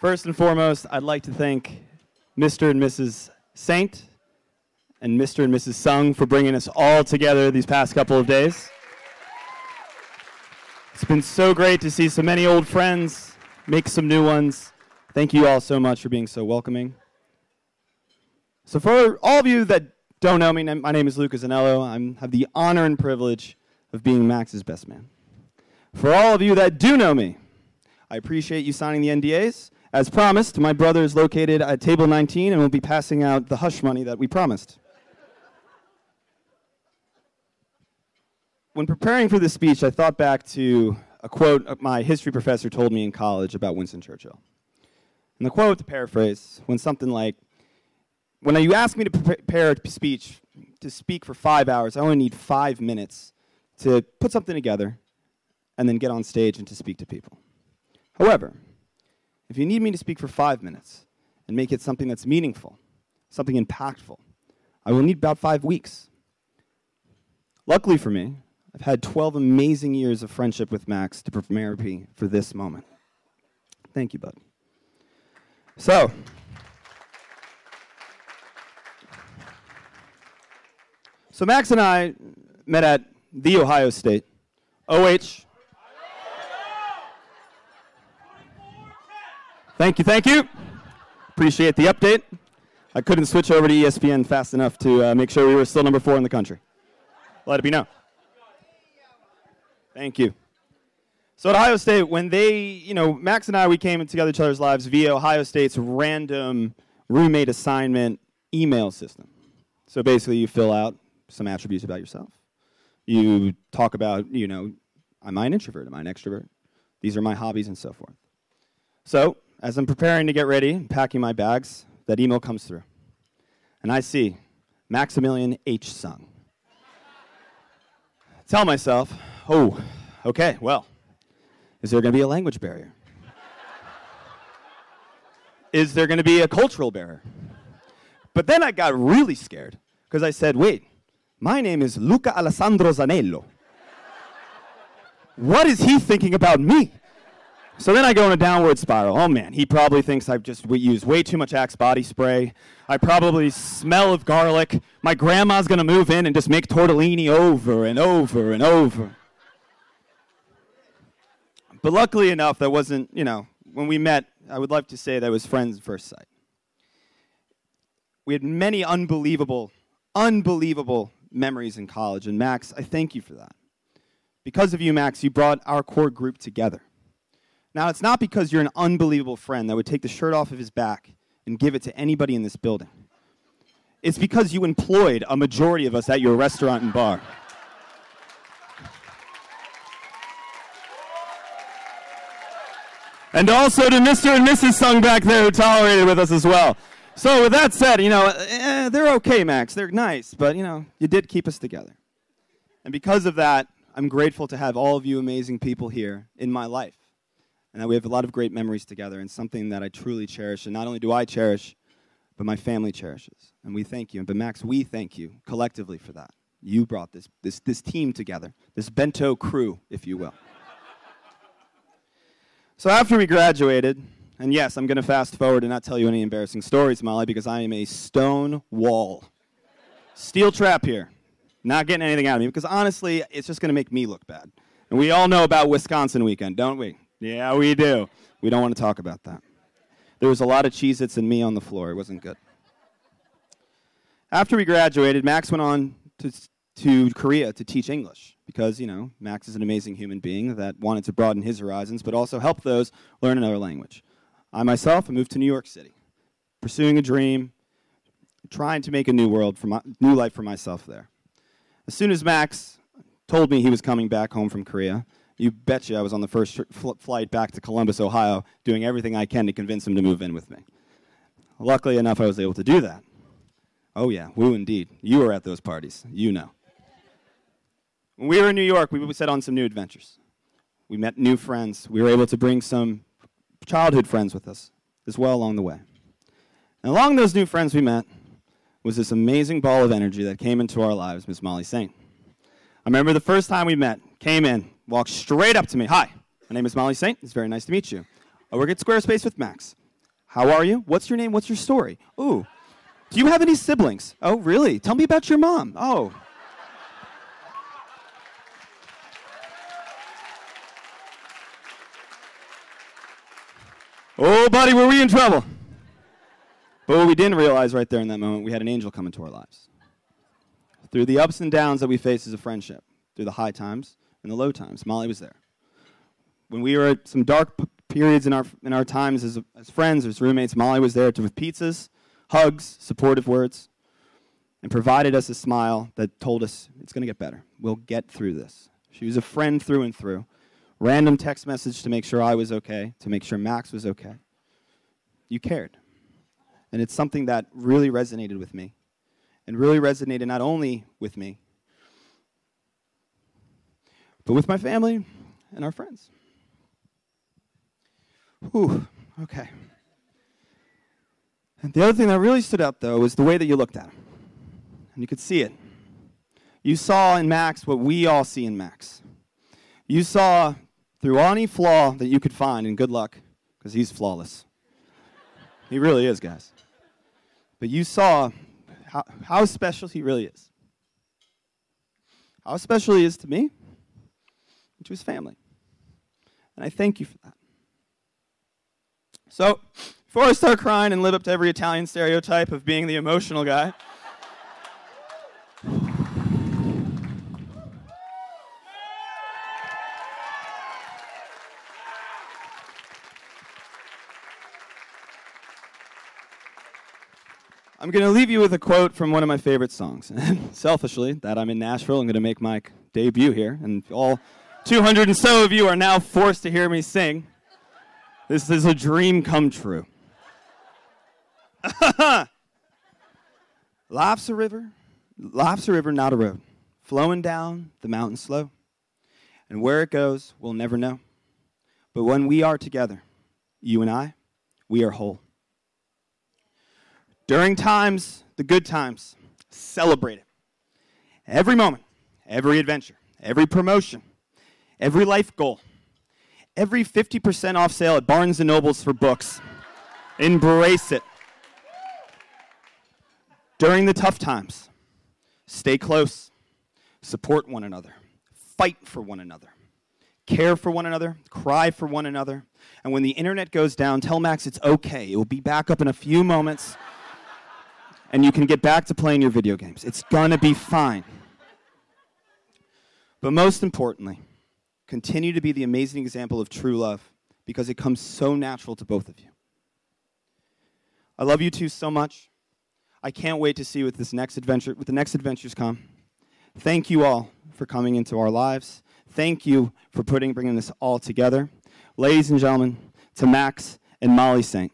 First and foremost, I'd like to thank Mr. and Mrs. Saint and Mr. and Mrs. Sung for bringing us all together these past couple of days. It's been so great to see so many old friends, make some new ones. Thank you all so much for being so welcoming. So for all of you that don't know me, my name is Lucas Anello. I have the honor and privilege of being Max's best man. For all of you that do know me, I appreciate you signing the NDAs. As promised, my brother is located at table 19 and will be passing out the hush money that we promised. When preparing for this speech, I thought back to a quote my history professor told me in college about Winston Churchill. And the quote, to paraphrase, went something like, when you ask me to prepare a speech, to speak for 5 hours, I only need 5 minutes to put something together and then get on stage and to speak to people. However, if you need me to speak for 5 minutes and make it something that's meaningful, something impactful, I will need about 5 weeks. Luckily for me, I've had 12 amazing years of friendship with Max to prepare me for this moment. Thank you, bud. So Max and I met at The Ohio State, OH. Thank you. Appreciate the update. I couldn't switch over to ESPN fast enough to make sure we were still number 4 in the country. Let it be known. Thank you. So at Ohio State, when Max and I, we came into each other's lives via Ohio State's random roommate assignment email system. So basically, you fill out some attributes about yourself. You talk about, am I an introvert? Am I an extrovert? These are my hobbies and so forth. So as I'm preparing to get ready, packing my bags, that email comes through. And I see Maximilian H. Sung. Tell myself, oh, okay, well, is there going to be a language barrier? Is there going to be a cultural barrier? But then I got really scared because I said, wait, my name is Luca Alessandro Zanello. What is he thinking about me? So then I go in a downward spiral. Oh man, he probably thinks I've just used way too much Axe body spray. I probably smell of garlic. My grandma's gonna move in and just make tortellini over and over and over. But luckily enough, that wasn't, when we met, I would like to say that was friends at first sight. We had many unbelievable memories in college, and Max, I thank you for that. Because of you, Max, you brought our core group together. Now, it's not because you're an unbelievable friend that would take the shirt off of his back and give it to anybody in this building. It's because you employed a majority of us at your restaurant and bar. And also to Mr. and Mrs. Sung back there who tolerated with us as well. So with that said, they're okay, Max. They're nice, but, you did keep us together. And because of that, I'm grateful to have all of you amazing people here in my life. And that we have a lot of great memories together and something that I truly cherish. And not only do I cherish, but my family cherishes. And we thank you. But Max, we thank you collectively for that. You brought this team together, this bento crew, if you will. So after we graduated, and yes, I'm going to fast forward and not tell you any embarrassing stories, Molly, because I am a stone wall. Steel trap here. Not getting anything out of me, because honestly, it's just going to make me look bad. And we all know about Wisconsin weekend, don't we? Yeah, we do. We don't want to talk about that. There was a lot of Cheez-Its and me on the floor. It wasn't good. After we graduated, Max went on to Korea to teach English because, Max is an amazing human being that wanted to broaden his horizons but also help those learn another language. I myself moved to New York City, pursuing a dream, trying to make a new life for myself there. As soon as Max told me he was coming back home from Korea, you betcha I was on the first flight back to Columbus, Ohio, doing everything I can to convince him to move in with me. Luckily enough, I was able to do that. Oh yeah, woo indeed. You were at those parties. You know. When we were in New York, we set on some new adventures. We met new friends. We were able to bring some childhood friends with us as well along the way. And along those new friends we met was this amazing ball of energy that came into our lives, Miss Molly Saint. I remember the first time we met, came in, walked straight up to me. Hi, my name is Molly Saint. It's very nice to meet you. I work at Squarespace with Max. How are you? What's your name? What's your story? Ooh. Do you have any siblings? Oh, really? Tell me about your mom. Oh. Oh, buddy, were we in trouble? But what we didn't realize right there in that moment, we had an angel come into our lives. Through the ups and downs that we face as a friendship, through the high times and the low times, Molly was there. When we were at some dark periods in our times as friends, as roommates, Molly was there with pizzas, hugs, supportive words, and provided us a smile that told us it's going to get better. We'll get through this. She was a friend through and through. Random text message to make sure I was okay, to make sure Max was okay. You cared. And it's something that really resonated with me, and really resonated not only with me, but with my family and our friends. Whew, okay. And the other thing that really stood out, though, was the way that you looked at him. And you could see it. You saw in Max what we all see in Max. You saw through any flaw that you could find, and good luck, because he's flawless. He really is, guys. But you saw how special he really is. How special he is to me and to his family. And I thank you for that. So, before I start crying and live up to every Italian stereotype of being the emotional guy, I'm going to leave you with a quote from one of my favorite songs. Selfishly, that I'm in Nashville, I'm going to make my debut here, and all 200 and so of you are now forced to hear me sing. This is a dream come true. Life's a river, not a road, flowing down the mountain slow. And where it goes, we'll never know. But when we are together, you and I, we are whole. During times, the good times, celebrate it. Every moment, every adventure, every promotion, every life goal, every 50% off sale at Barnes & Nobles for books. Embrace it. During the tough times, stay close, support one another, fight for one another, care for one another, cry for one another. And when the internet goes down, tell Max it's okay. It will be back up in a few moments. And you can get back to playing your video games. It's gonna be fine. But most importantly, continue to be the amazing example of true love because it comes so natural to both of you. I love you two so much. I can't wait to see what the next adventures come. Thank you all for coming into our lives. Thank you for bringing this all together. Ladies and gentlemen, to Max and Molly Saint.